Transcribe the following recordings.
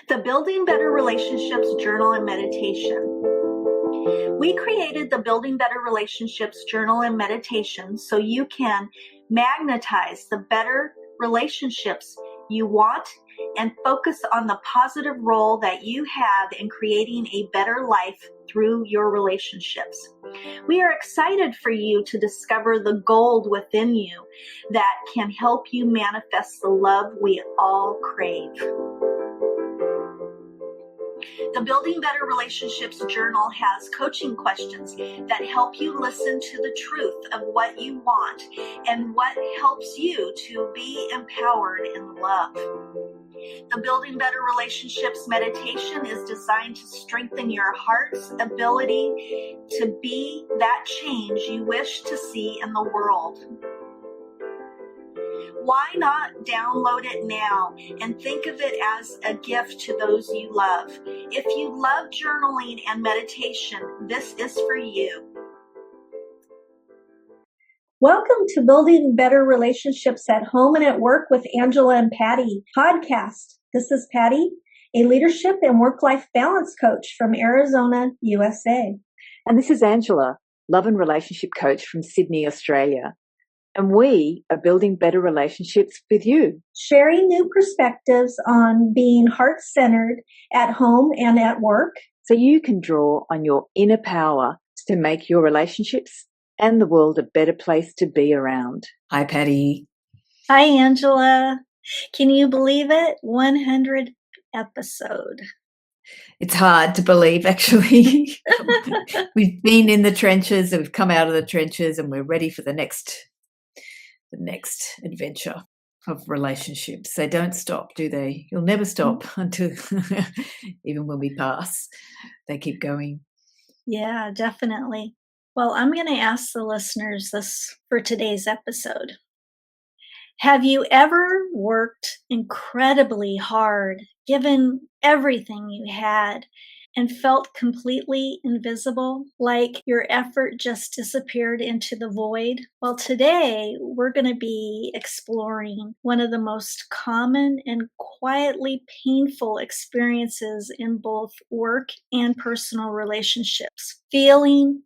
The Building Better Relationships Journal and Meditation. We created the Building Better Relationships Journal and Meditation so you can magnetize the better relationships you want and focus on the positive role that you have in creating a better life through your relationships. We are excited for you to discover the gold within you that can help you manifest the love we all crave. The Building Better Relationships Journal has coaching questions that help you listen to the truth of what you want and what helps you to be empowered in love. The Building Better Relationships meditation is designed to strengthen your heart's ability to be that change you wish to see in the world. Why not download it now and think of it as a gift to those you love? If you love journaling and meditation, this is for you. Welcome to Building Better Relationships at Home and at Work with Angela and Patti podcast. This is Patti, a leadership and work-life balance coach from Arizona, USA. And this is Angela, love and relationship coach from Sydney, Australia. And we are building better relationships with you. Sharing new perspectives on being heart-centered at home and at work. So you can draw on your inner power to make your relationships and the world a better place to be around. Hi, Patti. Hi, Angela. Can you believe it? 100th episode. It's hard to believe, actually. We've been in the trenches and we've come out of the trenches and we're ready for the next adventure of relationships. They don't stop, do they? You'll never stop until, even when we pass, they keep going. Yeah, definitely. Well, I'm going to ask the listeners this for today's episode. Have you ever worked incredibly hard, given everything you had, and felt completely invisible, like your effort just disappeared into the void? Well, today we're going to be exploring one of the most common and quietly painful experiences in both work and personal relationships: feeling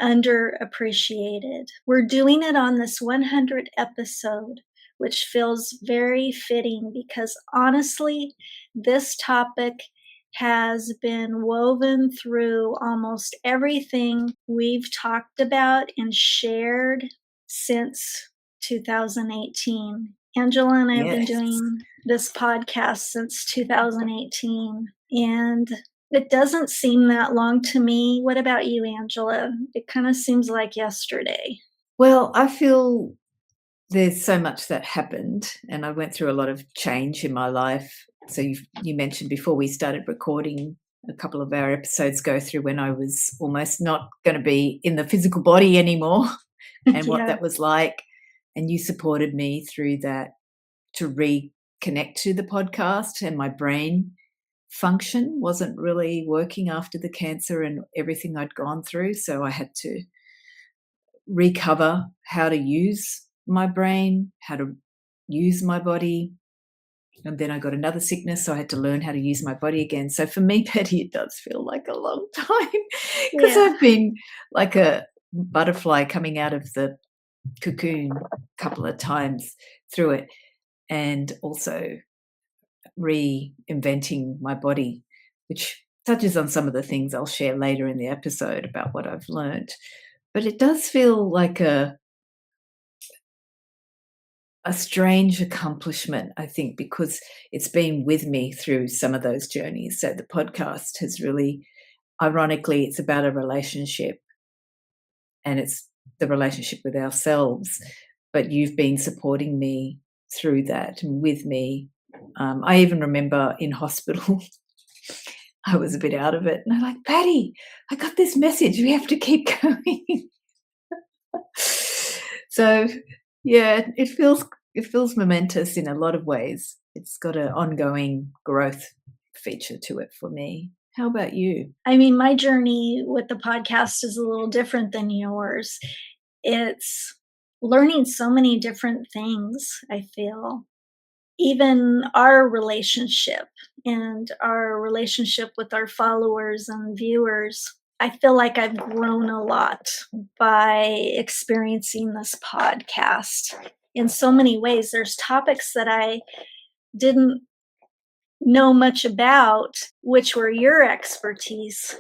underappreciated. We're doing it on this 100th episode, which feels very fitting because honestly, this topic has been woven through almost everything we've talked about and shared since 2018. Angela and I have been doing this podcast since 2018, and it doesn't seem that long to me. What about you, Angela? It kind of seems like yesterday. Well, I feel there's so much that happened, and I went through a lot of change in my life. So you mentioned before we started recording, a couple of our episodes go through when I was almost not going to be in the physical body anymore and what that was like. And you supported me through that to reconnect to the podcast, and my brain function wasn't really working after the cancer and everything I'd gone through. So I had to recover how to use my brain, how to use my body. And then I got another sickness, so I had to learn how to use my body again. So for me, Patti, it does feel like a long time because I've been like a butterfly coming out of the cocoon a couple of times through it, and also reinventing my body, which touches on some of the things I'll share later in the episode about what I've learned. But it does feel like a strange accomplishment, I think, because it's been with me through some of those journeys. So the podcast has really, ironically, it's about a relationship, and it's the relationship with ourselves. But you've been supporting me through that and with me. I even remember in hospital, I was a bit out of it, and I'm like, Patti, I got this message. We have to keep going. So, yeah, it feels momentous in a lot of ways. It's got an ongoing growth feature to it for me. How about you? I mean, my journey with the podcast is a little different than yours. It's learning so many different things, I feel. even our relationship and our relationship with our followers and viewers. I feel like I've grown a lot by experiencing this podcast in so many ways. There's topics that I didn't know much about, which were your expertise.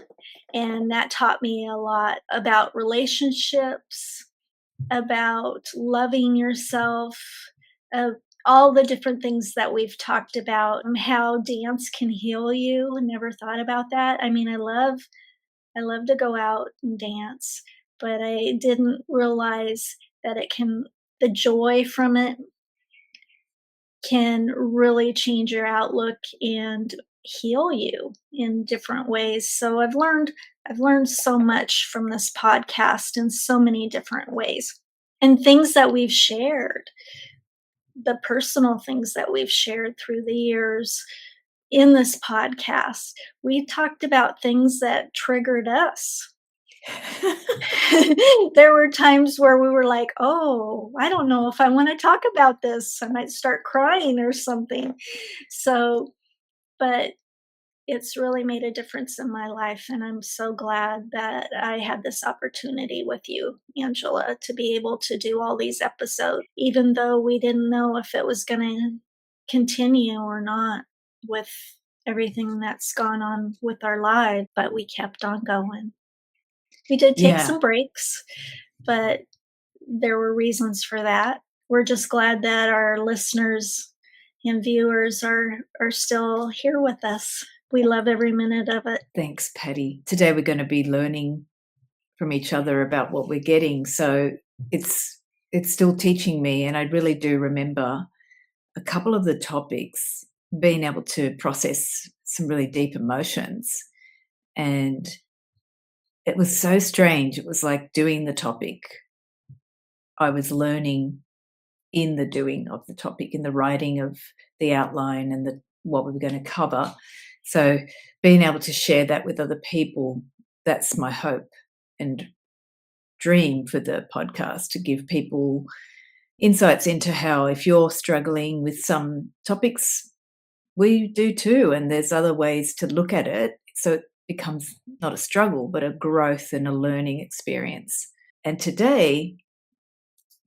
And that taught me a lot about relationships, about loving yourself, uh, all the different things that we've talked about, how dance can heal you. I never thought about that. I mean, I love to go out and dance, but I didn't realize that the joy from it can really change your outlook and heal you in different ways. So I've learned so much from this podcast in so many different ways. And things that we've shared, the personal things that we've shared through the years in this podcast. We talked about things that triggered us. There were times where we were like, "Oh, I don't know if I want to talk about this. I might start crying or something." So, but it's really made a difference in my life, and I'm so glad that I had this opportunity with you, Angela, to be able to do all these episodes, even though we didn't know if it was going to continue or not with everything that's gone on with our lives, but we kept on going. We did take Yeah, some breaks, but there were reasons for that. We're just glad that our listeners and viewers are still here with us. We love every minute of it. thanks, Patti. Today we're going to be learning from each other about what we're getting. So it's it's still teaching me, and I really do remember a couple of the topics being able to process some really deep emotions, and it was so strange. It was like doing the topic. I was learning in the doing of the topic, in the writing of the outline and the what we were going to cover. So being able to share that with other people, that's my hope and dream for the podcast, to give people insights into how, if you're struggling with some topics, we do too, and there's other ways to look at it, so it becomes not a struggle but a growth and a learning experience. And today,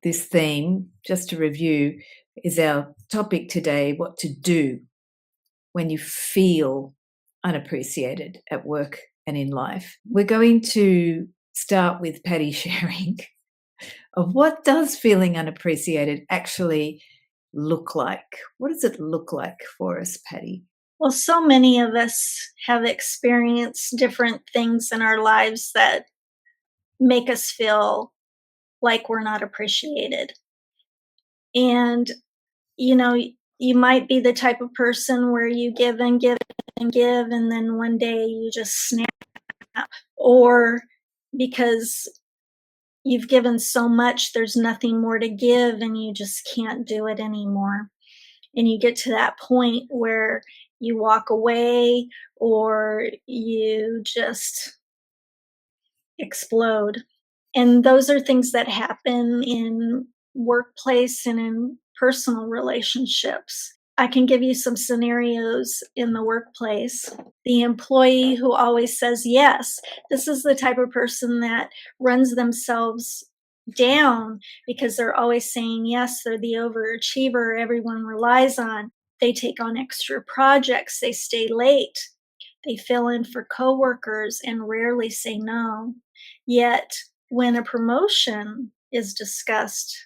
this theme, just to review, is our topic today: what to do when you feel unappreciated at work and in life. We're going to start with Patti sharing of what does feeling unappreciated actually look like. What does it look like for us, Patti? Well, so many of us have experienced different things in our lives that make us feel like we're not appreciated. And, you know, you might be the type of person where you give and give and give, and then one day you just snap, or because you've given so much, there's nothing more to give, and you just can't do it anymore. And you get to that point where you walk away or you just explode. And those are things that happen in workplace and in personal relationships. I can give you some scenarios in the workplace. The employee who always says yes, this is the type of person that runs themselves down because they're always saying yes. They're the overachiever everyone relies on. They take on extra projects, they stay late, they fill in for coworkers and rarely say no. Yet, when a promotion is discussed,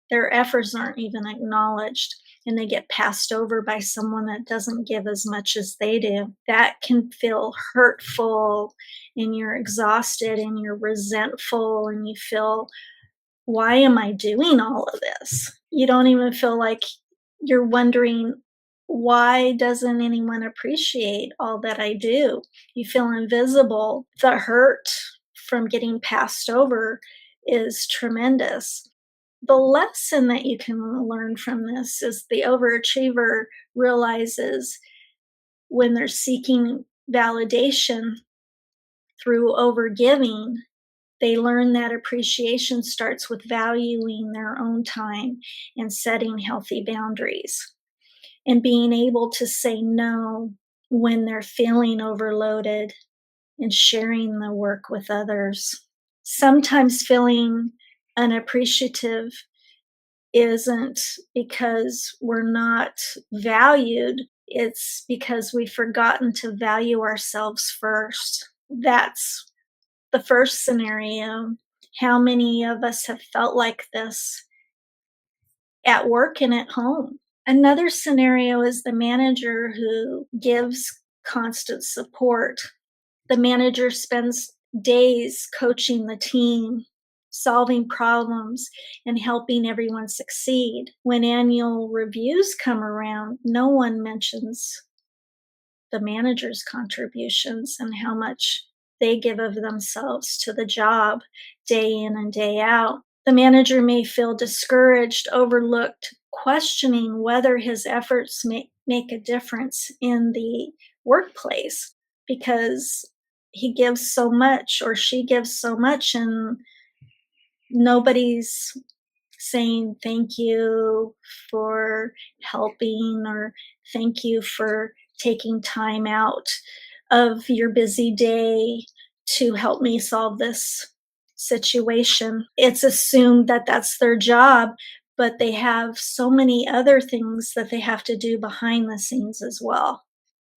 their efforts aren't even acknowledged and they get passed over by someone that doesn't give as much as they do. That can feel hurtful, and you're exhausted and you're resentful and you feel, why am I doing all of this? You don't even feel like, you're wondering, why doesn't anyone appreciate all that I do? You feel invisible. The hurt from getting passed over is tremendous. The lesson that you can learn from this is the overachiever realizes when they're seeking validation through overgiving, they learn that appreciation starts with valuing their own time and setting healthy boundaries. and being able to say no when they're feeling overloaded and sharing the work with others. Sometimes feeling unappreciative isn't because we're not valued, it's because we've forgotten to value ourselves first. That's the first scenario. How many of us have felt like this at work and at home? Another scenario is the manager who gives constant support. The manager spends days coaching the team, solving problems, and helping everyone succeed. When annual reviews come around, no one mentions the manager's contributions and how much they give of themselves to the job day in and day out. The manager may feel discouraged, overlooked, questioning whether his efforts make a difference in the workplace because he gives so much or she gives so much and nobody's saying thank you for helping or thank you for taking time out of your busy day to help me solve this situation. It's assumed that that's their job, but they have so many other things that they have to do behind the scenes as well.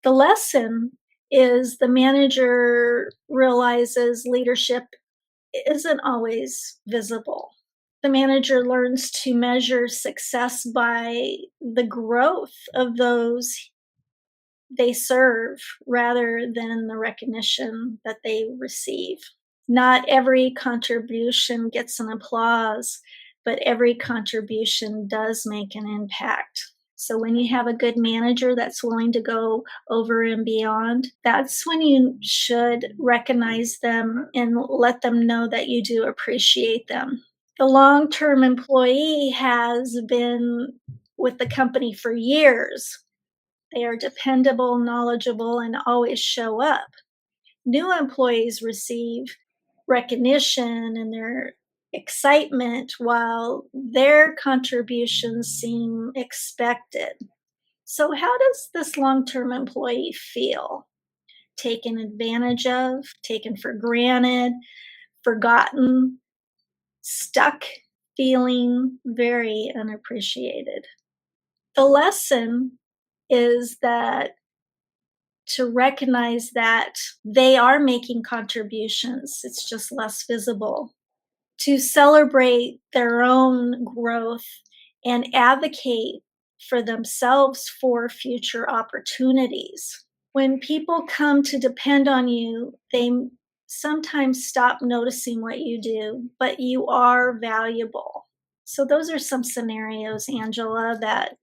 The lesson is the manager realizes leadership isn't always visible. The manager learns to measure success by the growth of those they serve rather than the recognition that they receive. Not every contribution gets an applause, but every contribution does make an impact. So when you have a good manager that's willing to go over and beyond, that's when you should recognize them and let them know that you do appreciate them. The long-term employee has been with the company for years. They are dependable, knowledgeable, and always show up. New employees receive recognition and their excitement while their contributions seem expected. So, how does this long term employee feel? Taken advantage of, taken for granted, forgotten, stuck, feeling very unappreciated. The lesson is that to recognize that they are making contributions, it's just less visible. To celebrate their own growth and advocate for themselves for future opportunities. When people come to depend on you, they sometimes stop noticing what you do, but you are valuable. So, those are some scenarios, Angela, that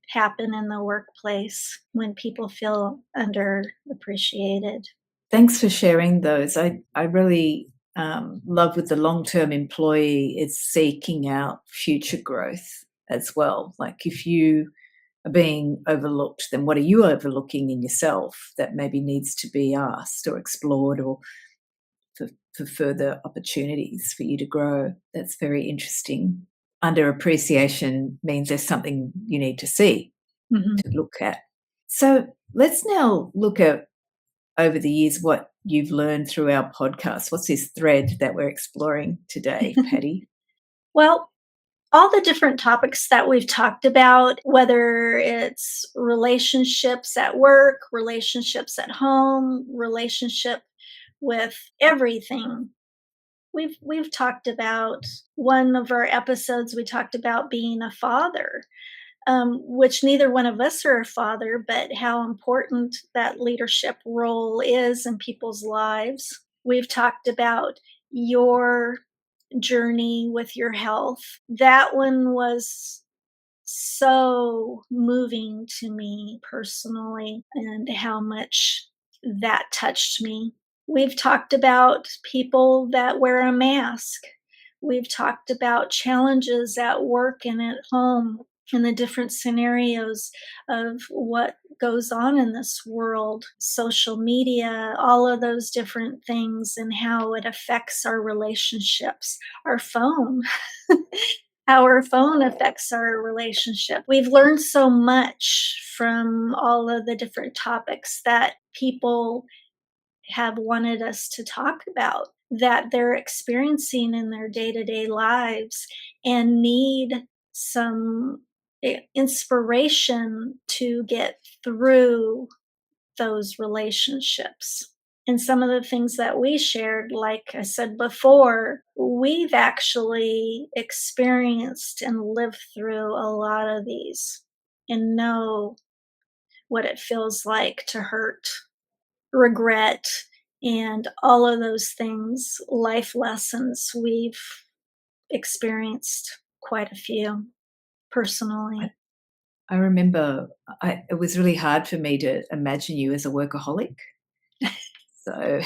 happen in the workplace when people feel underappreciated. Thanks for sharing those. I really love with the long-term employee, it's seeking out future growth as well. Like if you are being overlooked, then what are you overlooking in yourself that maybe needs to be asked or explored or for further opportunities for you to grow? That's very interesting. Underappreciation means there's something you need to see, Mhm. to look at. So let's now look at over the years what you've learned through our podcast. What's this thread that we're exploring today, Patti? Well, all the different topics that we've talked about, whether it's relationships at work, relationships at home, relationship with everything. We've talked about one of our episodes we talked about being a father, which neither one of us are a father, but how important that leadership role is in people's lives. We've talked about your journey with your health. That one was so moving to me personally, and how much that touched me. We've talked about people that wear a mask. We've talked about challenges at work and at home and the different scenarios of what goes on in this world, social media, all of those different things, and how it affects our relationships, our phone. our phone affects our relationship. We've learned so much from all of the different topics that people have wanted us to talk about that they're experiencing in their day-to-day lives and need some inspiration to get through those relationships. And some of the things that we shared, like I said before, we've actually experienced and lived through a lot of these and know what it feels like to hurt, regret, and all of those things, life lessons. We've experienced quite a few I, personally. I remember it was really hard for me to imagine you as a workaholic. So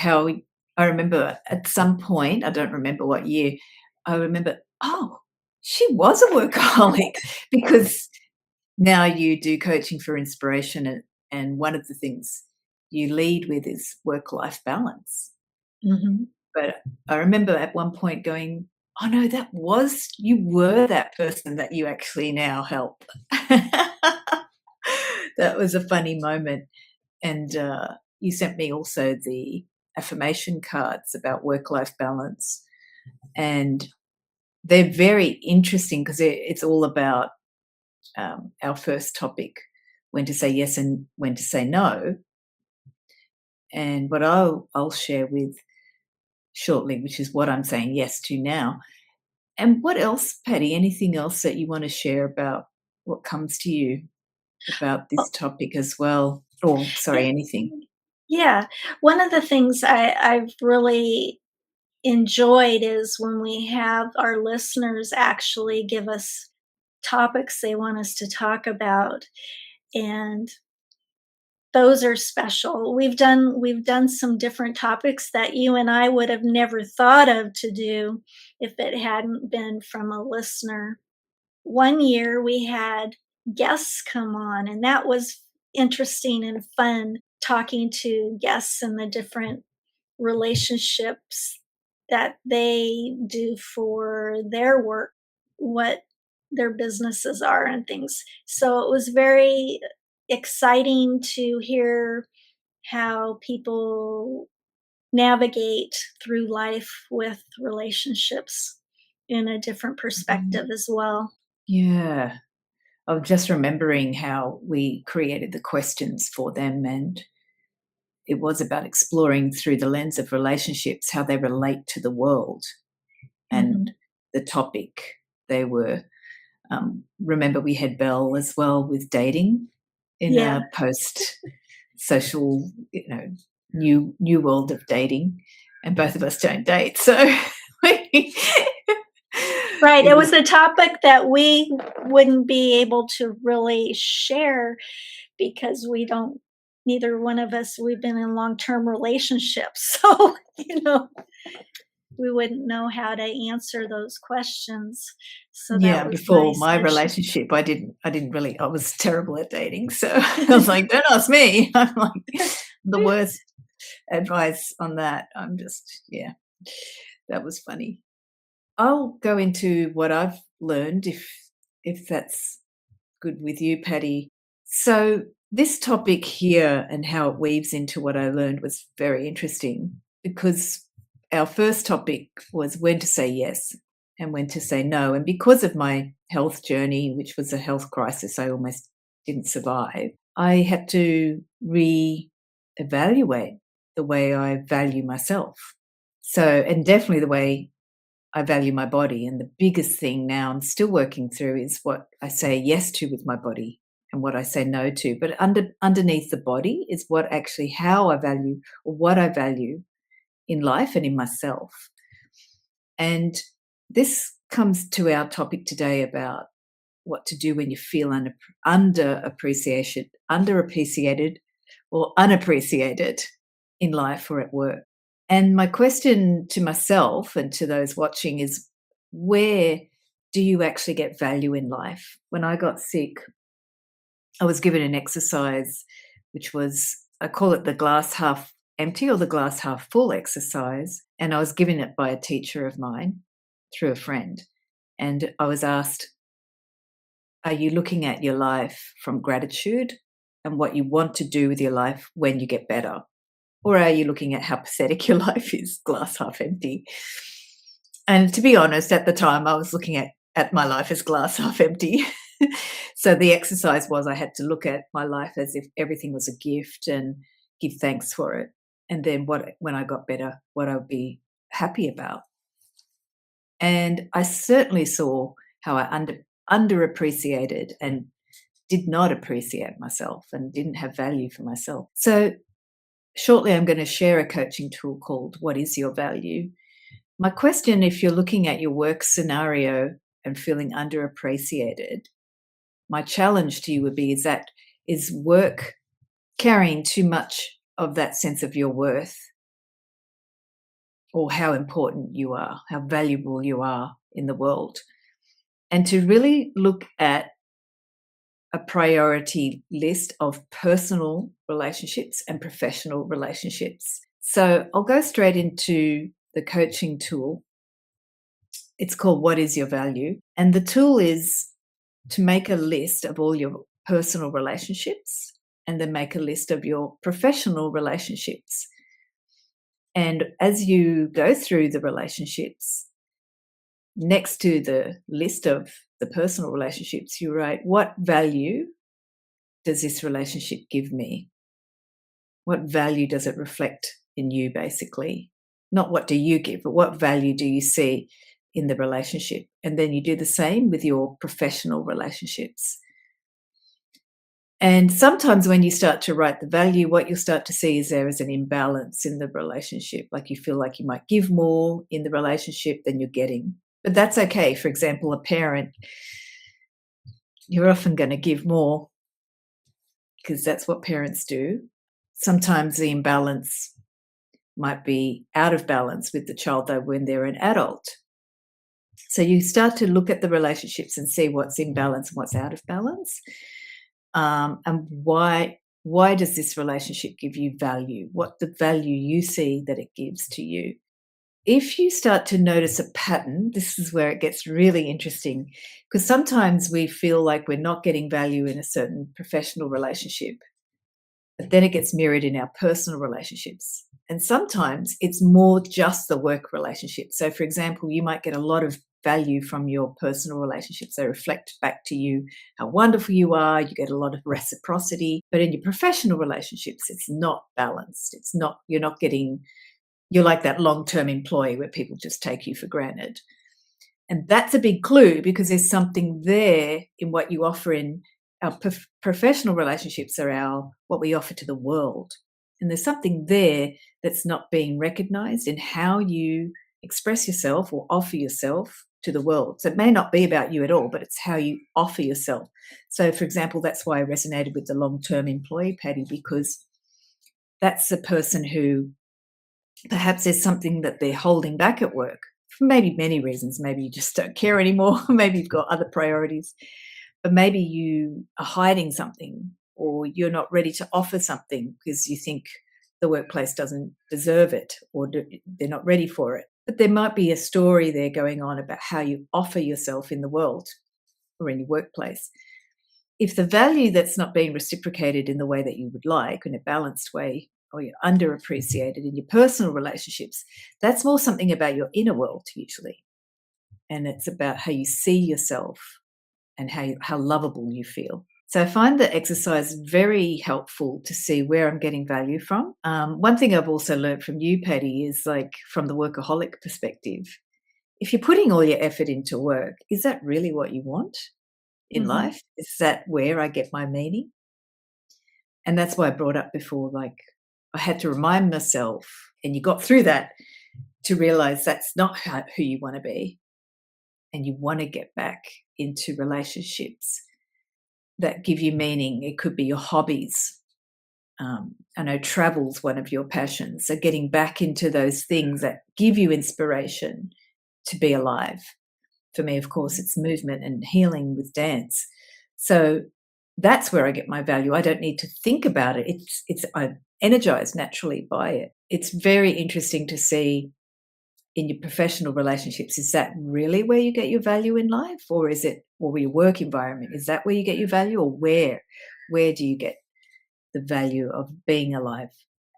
I remember at some point, I don't remember what year, I remember, oh, she was a workaholic because now you do coaching for inspiration, and one of the things you lead with is work-life balance. Mhm. But I remember at one point going, "Oh, no, you were that person that you actually now help." That was a funny moment, and, you sent me also the affirmation cards about work-life balance, and they're very interesting because it's all about, our first topic, when to say yes and when to say no, and what I'll share with shortly, which is what I'm saying yes to now. And what else, Patty? Anything else that you want to share about what comes to you about this Well, topic as well? Or, sorry, yeah, anything. yeah. One of the things I've really enjoyed is when we have our listeners actually give us topics they want us to talk about, and those are special. We've done some different topics that you and I would have never thought of to do if it hadn't been from a listener. One year we had guests come on, and that was interesting and fun, talking to guests and the different relationships that they do for their work, what their businesses are and things. So it was very exciting to hear how people navigate through life with relationships in a different Mhm. perspective as well. Yeah. I'm just remembering how we created the questions for them, and it was about exploring through the lens of relationships how they relate to the world. And Mhm. the topic they were, remember we had Belle as well with dating in Yeah. a post social, new world of dating, and both of us don't date, so we Right, it it was was a topic that we wouldn't be able to really share because we don't neither one of us we've been in long-term relationships, so, we wouldn't know how to answer those questions, so that yeah, was before nice my that she relationship, I didn't really, I was terrible at dating, so I was like, "Don't ask me." I'm like the worst advice on that. I'm just, yeah, that was funny. I'll go into what I've learned if that's good with you, Patty. So, this topic here and how it weaves into what I learned was very interesting because our first topic was when to say yes and when to say no. And because of my health journey, which was a health crisis I almost didn't survive, I had to re-evaluate the way I value myself. So, and definitely the way I value my body. And the biggest thing now I'm still working through is what I say yes to with my body and what I say no to. But underneath the body is what actually how I value or what I value in life and in myself. And this comes to our topic today about what to do when you feel underappreciated or unappreciated in life or at work. And my question to myself and to those watching is, where do you actually get value in life? When I got sick, I was given an exercise which was, I call it the glass half empty or the glass half full exercise. And I was given it by a teacher of mine through a friend. And I was asked, are you looking at your life from gratitude and what you want to do with your life when you get better? Or are you looking at how pathetic your life is, glass half empty? And to be honest, at the time, I was looking at my life as glass half empty. So the exercise was I had to look at my life as if everything was a gift and give thanks for it. And then when I got better, what I would be happy about. And I certainly saw how I underappreciated and did not appreciate myself and didn't have value for myself. So shortly, I'm going to share a coaching tool called What is Your Value? My question, if you're looking at your work scenario and feeling underappreciated, my challenge to you would be is work carrying too much of that sense of your worth or how important you are, how valuable you are in the world? And to really look at a priority list of personal relationships and professional relationships. So I'll go straight into the coaching tool. It's called What is Your Value? And the tool is to make a list of all your personal relationships and then make a list of your professional relationships. And as you go through the relationships, next to the list of the personal relationships, you write, what value does this relationship give me? What value does it reflect in you, basically? Not what do you give, but what value do you see in the relationship? And then you do the same with your professional relationships. And sometimes when you start to write the value, what you'll start to see is there is an imbalance in the relationship. Like you feel like you might give more in the relationship than you're getting. But that's okay. For example, a parent, you're often going to give more because that's what parents do. Sometimes the imbalance might be out of balance with the child, though, when they're an adult. So you start to look at the relationships and see what's in balance and what's out of balance. And why does this relationship give you value? What the value you see that it gives to you? If you start to notice a pattern, this is where it gets really interesting, because sometimes we feel like we're not getting value in a certain professional relationship, but then it gets mirrored in our personal relationships. And sometimes it's more just the work relationship. So, for example, you might get a lot of value from your personal relationships. They reflect back to you how wonderful you are. You get a lot of reciprocity. But in your professional relationships, it's not balanced. You're like that long-term employee where people just take you for granted. And that's a big clue because there's something there in what you offer in our professional relationships are what we offer to the world. And there's something there that's not being recognized in how you express yourself or offer yourself to the world. So it may not be about you at all, but it's how you offer yourself. So, for example, that's why I resonated with the long-term employee, Patti, because that's a person who perhaps there's something that they're holding back at work for maybe many reasons. Maybe you just don't care anymore. Maybe you've got other priorities. But maybe you are hiding something or you're not ready to offer something because you think the workplace doesn't deserve it or they're not ready for it. But there might be a story there going on about how you offer yourself in the world or in your workplace. If the value that's not being reciprocated in the way that you would like, in a balanced way, or you're underappreciated in your personal relationships, that's more something about your inner world usually. And it's about how you see yourself and how lovable you feel. So I find the exercise very helpful to see where I'm getting value from. One thing I've also learned from you, Patti, is like from the workaholic perspective, if you're putting all your effort into work, is that really what you want in life? Is that where I get my meaning? And that's why I brought up before, like I had to remind myself, and you got through that to realize that's not who you want to be. And you want to get back into relationships that give you meaning. It could be your hobbies. I know travel's one of your passions. So getting back into those things that give you inspiration to be alive. For me, of course, it's movement and healing with dance. So that's where I get my value. I don't need to think about it. I'm energized naturally by it. It's very interesting to see in your professional relationships, is that really where you get your value in life? Or is it, or your work environment, is that where you get your value? Or where do you get the value of being alive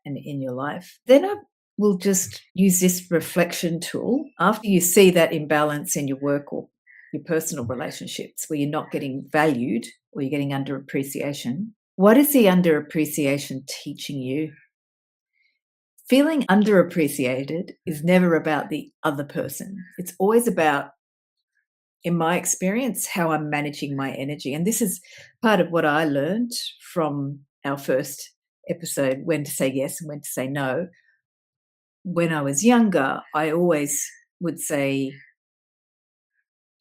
and in your life? Then I will just use this reflection tool after you see that imbalance in your work or your personal relationships where you're not getting valued or you're getting under appreciation. What is the underappreciation teaching you? Feeling underappreciated is never about the other person. It's always about, in my experience, how I'm managing my energy. And this is part of what I learned from our first episode, when to say yes and when to say no. When I was younger, I always would say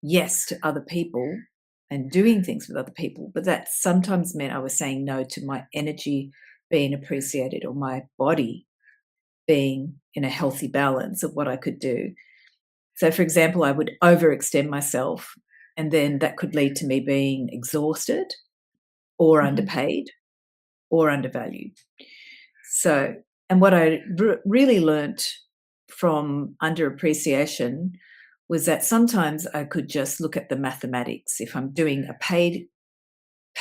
yes to other people and doing things with other people, but that sometimes meant I was saying no to my energy being appreciated or my body being in a healthy balance of what I could do. So, for example, I would overextend myself, and then that could lead to me being exhausted or Mhm. underpaid or undervalued. So, and what I really learnt from underappreciation was that sometimes I could just look at the mathematics. If I'm doing a paid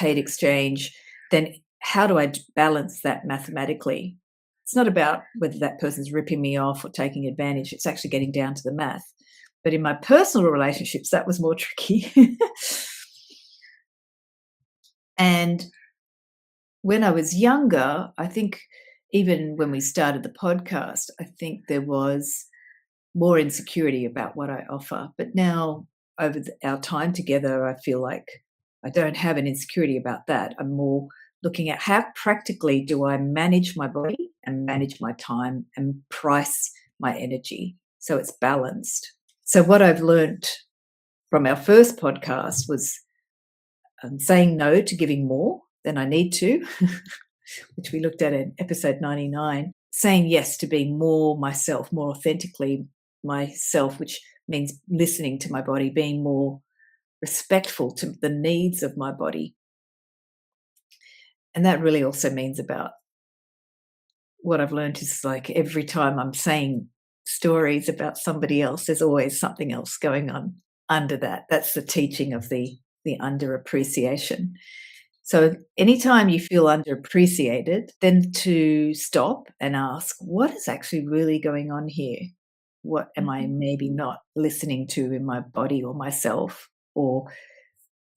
exchange, then how do I balance that mathematically? It's not about whether that person's ripping me off or taking advantage. It's actually getting down to the math. But in my personal relationships, that was more tricky. And when I was younger, I think even when we started the podcast, I think there was more insecurity about what I offer. But now, over our time together, I feel like I don't have an insecurity about that. I'm more looking at how practically do I manage my body and manage my time and price my energy so it's balanced. So, what I've learned from our first podcast was saying no to giving more than I need to, which we looked at in episode 99, saying yes to being more myself, more authentically myself, which means listening to my body, being more respectful to the needs of my body. And that really also means about what I've learned is like every time I'm saying stories about somebody else, there's always something else going on under that. That's the teaching of the underappreciation. So anytime you feel underappreciated, then to stop and ask, what is actually really going on here? What am I Mhm. maybe not listening to in my body or myself? Or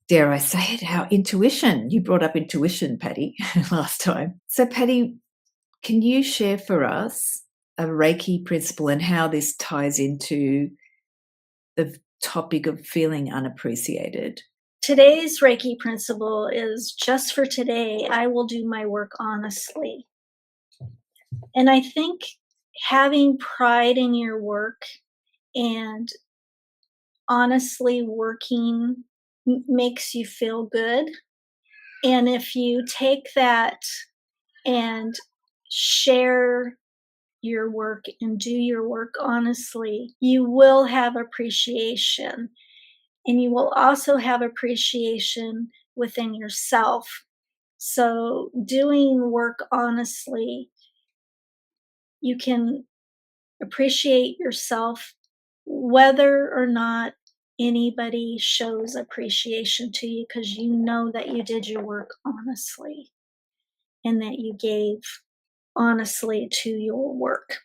dare I say it, our intuition. You brought up intuition, Patti, last time. So, Patti, can you share for us a Reiki principle and how this ties into the topic of feeling unappreciated? Today's Reiki principle is just for today, I will do my work honestly. And I think having pride in your work and honestly working makes you feel good. And if you take that and share your work and do your work honestly, you will have appreciation. And you will also have appreciation within yourself. So, doing work honestly, you can appreciate yourself whether or not anybody shows appreciation to you because you know that you did your work honestly and that you gave honestly to your work.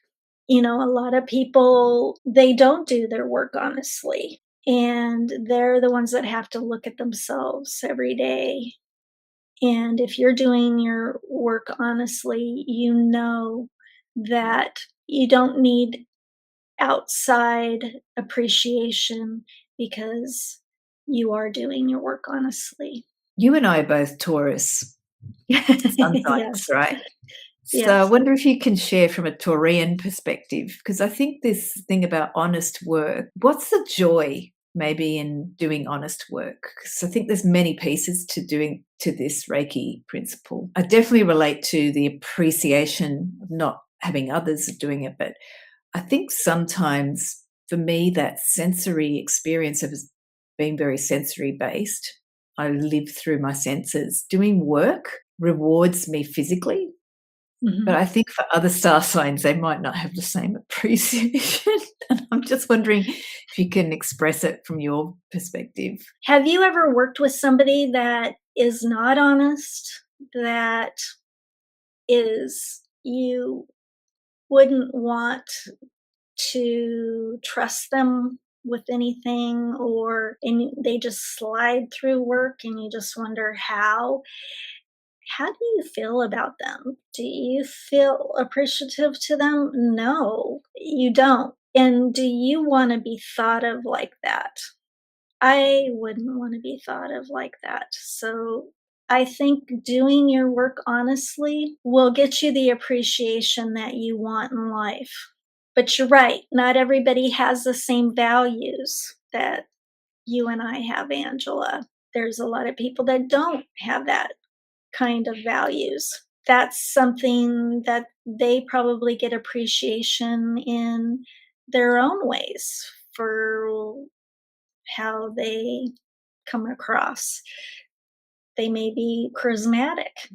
You know, a lot of people, they don't do their work honestly, and they're the ones that have to look at themselves every day. And if you're doing your work honestly, you know that you don't need outside appreciation because you are doing your work honestly. You and I are both Taurus sun signs, Yes, right? So I yes. wonder if you can share from a Taurian perspective, because I think this thing about honest work, what's the joy maybe in doing honest work? Because I think there's many pieces to doing to this Reiki principle. I definitely relate to the appreciation of not having others doing it, but I think sometimes for me that sensory experience of being very sensory based, I live through my senses. Doing work rewards me physically, But Mhm. I think for other star signs, they might not have the same appreciation. And I'm just wondering if you can express it from your perspective. Have you ever worked with somebody that is not honest, that is you wouldn't want to trust them with anything, or and they just slide through work and you just wonder how do you feel about them? Do you feel appreciative to them? No, you don't. And do you want to be thought of like that? I wouldn't want to be thought of like that. So I think doing your work honestly will get you the appreciation that you want in life. But you're right, not everybody has the same values that you and I have, Angela. There's a lot of people that don't have that kind of values. That's something that they probably get appreciation in their own ways for how they come across. They may be charismatic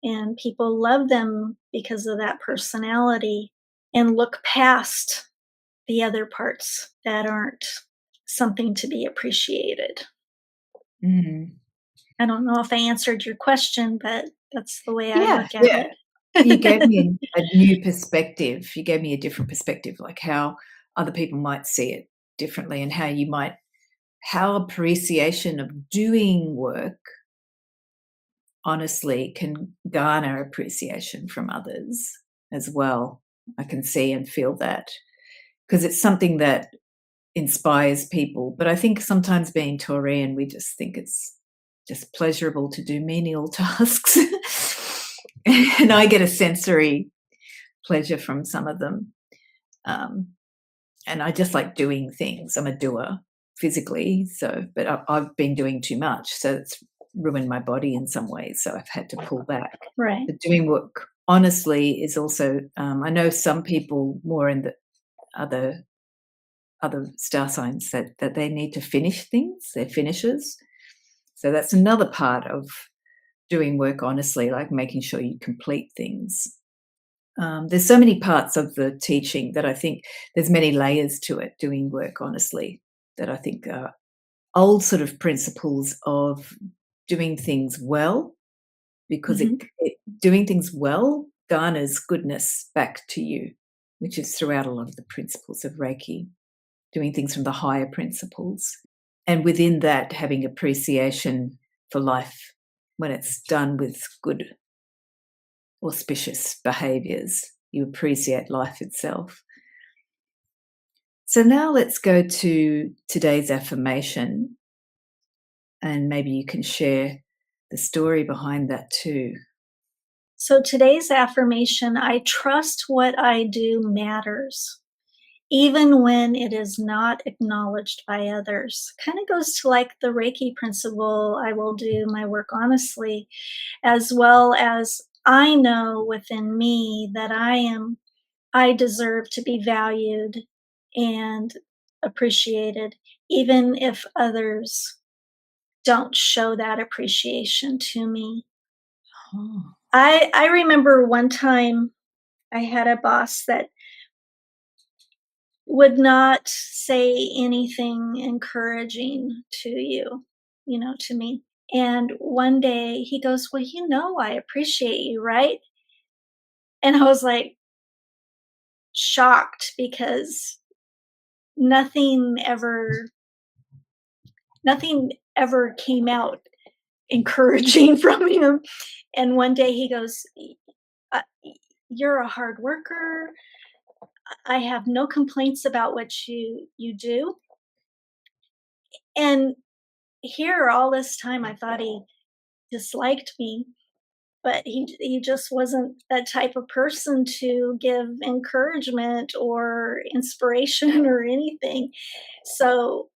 and people love them because of that personality and look past the other parts that aren't something to be appreciated. Mm. I don't know if I answered your question, but that's the way I Yeah, look at yeah. You gave it. me a new perspective. You gave me a different perspective, like how other people might see it differently and how appreciation of doing work honestly can garner appreciation from others as well. I can see and feel that because it's something that inspires people. But I think sometimes being Taurian, we just think it's just pleasurable to do menial tasks. And I get a sensory pleasure from some of them. Um, and I just like doing things. I'm a doer physically, so but I've been doing too much, so it's ruined my body in some ways. So I've had to pull back. Right. But doing work honestly is also. I know some people more in the other star signs that they need to finish things. They're finishers. So that's another part of doing work honestly, like making sure you complete things. There's so many parts of the teaching that I think there's many layers to it, doing work honestly, that I think are old sort of principles of doing things well, because Mhm. doing things well garners goodness back to you, which is throughout a lot of the principles of Reiki, doing things from the higher principles. And within that, having appreciation for life when it's done with good, auspicious behaviors. You appreciate life itself. So now let's go to today's affirmation, and maybe you can share the story behind that too. So today's affirmation, I trust what I do matters, even when it is not acknowledged by others. Kind of goes to like the Reiki principle, I will do my work honestly, as well as I know within me that I deserve to be valued and appreciated, even if others don't show that appreciation to me. Oh. I remember one time I had a boss that would not say anything encouraging to you, to me. And one day he goes, "Well, I appreciate you, right?" And I was like shocked because nothing ever nothing ever came out encouraging from him. And one day he goes, "Uh, You're a hard worker. I have no complaints about what you do." And here all this time I thought he disliked me, but he just wasn't that type of person to give encouragement or inspiration or anything. So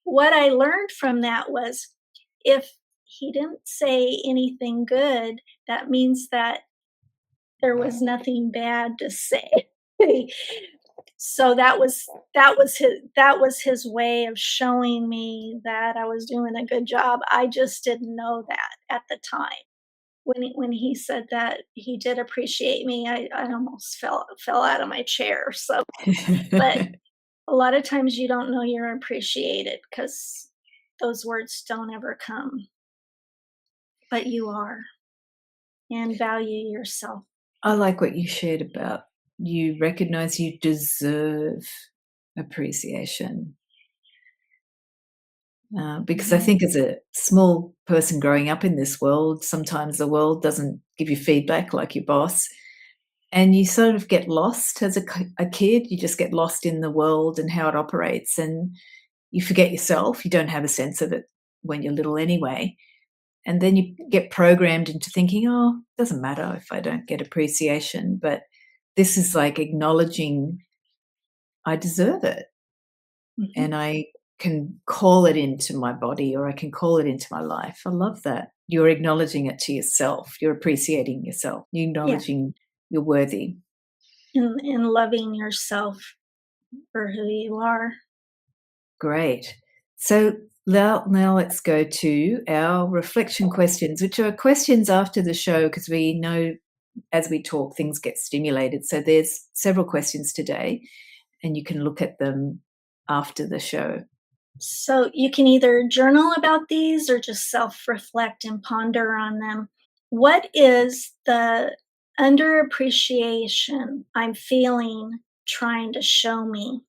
what I learned from that was if he didn't say anything good, that means that there was nothing bad to say. So that was his way of showing me that I was doing a good job. I just didn't know that at the time. when he said that he did appreciate me, I almost fell out of my chair. So, but a lot of times you don't know you're appreciated because those words don't ever come, but you are, and value yourself. I like what you shared about you recognize you deserve appreciation. Because I Mhm. think as a small person growing up in this world, sometimes the world doesn't give you feedback like your boss, and you sort of get lost as a kid. You just get lost in the world and how it operates, and you forget yourself. You don't have a sense of it when you're little anyway. And then you get programmed into thinking, oh, it doesn't matter if I don't get appreciation. But this is like acknowledging I deserve it Mhm. and I can call it into my body or I can call it into my life. I love that. You're acknowledging it to yourself. You're appreciating yourself. You're Yeah, acknowledging you're worthy. in loving yourself for who you are. Great. So now let's go to our reflection questions, which are questions after the show because we know as we talk, things get stimulated. So there's several questions today, and you can look at them after the show. So you can either journal about these or just self reflect and ponder on them. What is the underappreciation I'm feeling trying to show me?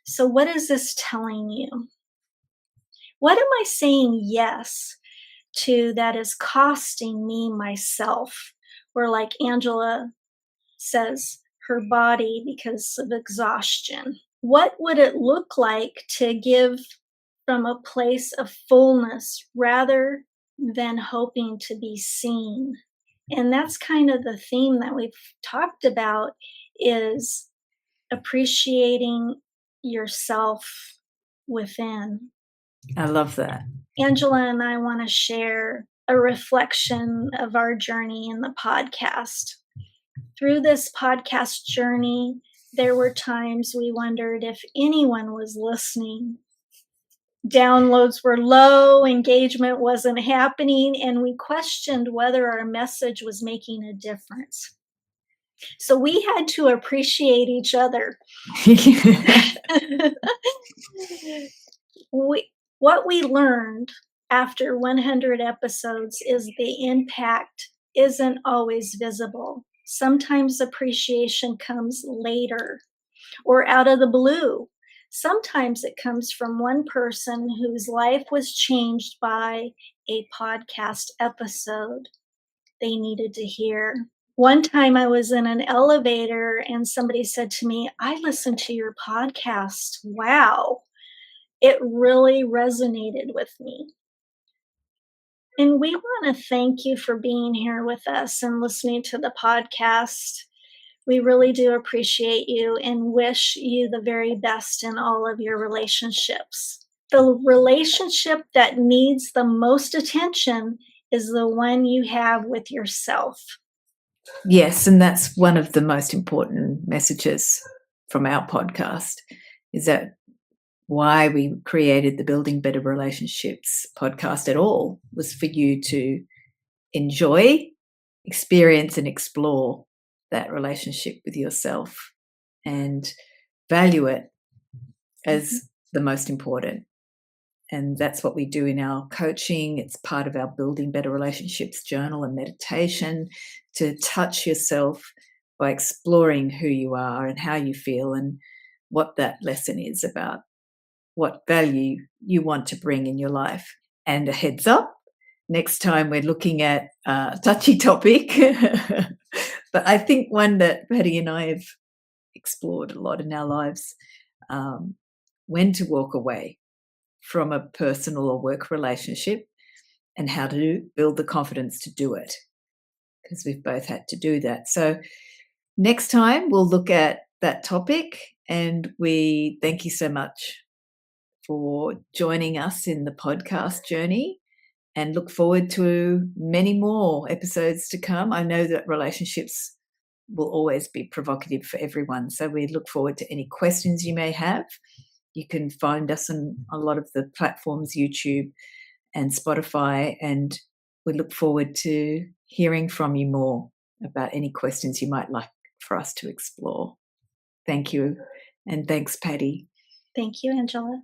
So, what is this telling you? What am I saying yes to that is costing me myself? Or, like Angela says, her body because of exhaustion. What would it look like to give from a place of fullness rather than hoping to be seen? And that's kind of the theme that we've talked about is appreciating yourself within. I love that. Angela and I want to share a reflection of our journey in the podcast. Through this podcast journey, there were times we wondered if anyone was listening. Downloads were low, engagement wasn't happening, and we questioned whether our message was making a difference. So we had to appreciate each other. What we learned after 100 episodes is the impact isn't always visible. Sometimes appreciation comes later or out of the blue. Sometimes it comes from one person whose life was changed by a podcast episode they needed to hear. One time I was in an elevator and somebody said to me, I listened to your podcast. Wow. It really resonated with me. And we want to thank you for being here with us and listening to the podcast. We really do appreciate you and wish you the very best in all of your relationships. The relationship that needs the most attention is the one you have with yourself. Yes, and that's one of the most important messages from our podcast is that why we created the Building Better Relationships podcast at all was for you to enjoy, experience, and explore that relationship with yourself and value it Mhm. as the most important. And that's what we do in our coaching. It's part of our Building Better Relationships journal and meditation to touch yourself by exploring who you are and how you feel and what that lesson is about, what value you want to bring in your life. And a heads up, next time we're looking at a touchy topic, but I think one that Patti and I have explored a lot in our lives, um, when to walk away from a personal or work relationship and how to build the confidence to do it because we've both had to do that. So next time we'll look at that topic and we thank you so much for joining us in the podcast journey and look forward to many more episodes to come. I know that relationships will always be provocative for everyone. So we look forward to any questions you may have. You can find us on a lot of the platforms, YouTube and Spotify, and we look forward to hearing from you more about any questions you might like for us to explore. Thank you. And thanks, Patti. Thank you, Angela.